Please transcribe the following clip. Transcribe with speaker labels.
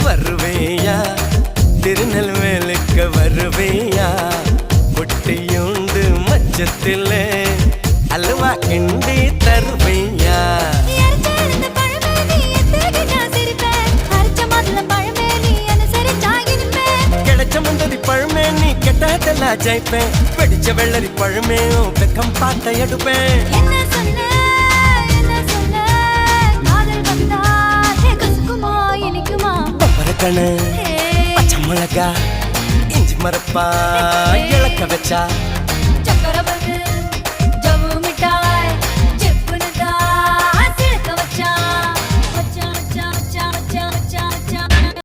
Speaker 1: வருவேயா திருநெல்வேலுக்கு வருவேயா பொட்டியுண்டு மச்சத்திலே அல்வா கிண்டி தருவையா கிடைச்ச முந்தரி பழமே நீ கெட்டதெல்லாம் ஜெயிப்பேன் வெடிச்ச வெள்ளரி பழமே வெக்கம் பார்த்த எடுப்பேன் பச்சை மிளகா இஞ்சி மரப்பா இழக்க வச்சா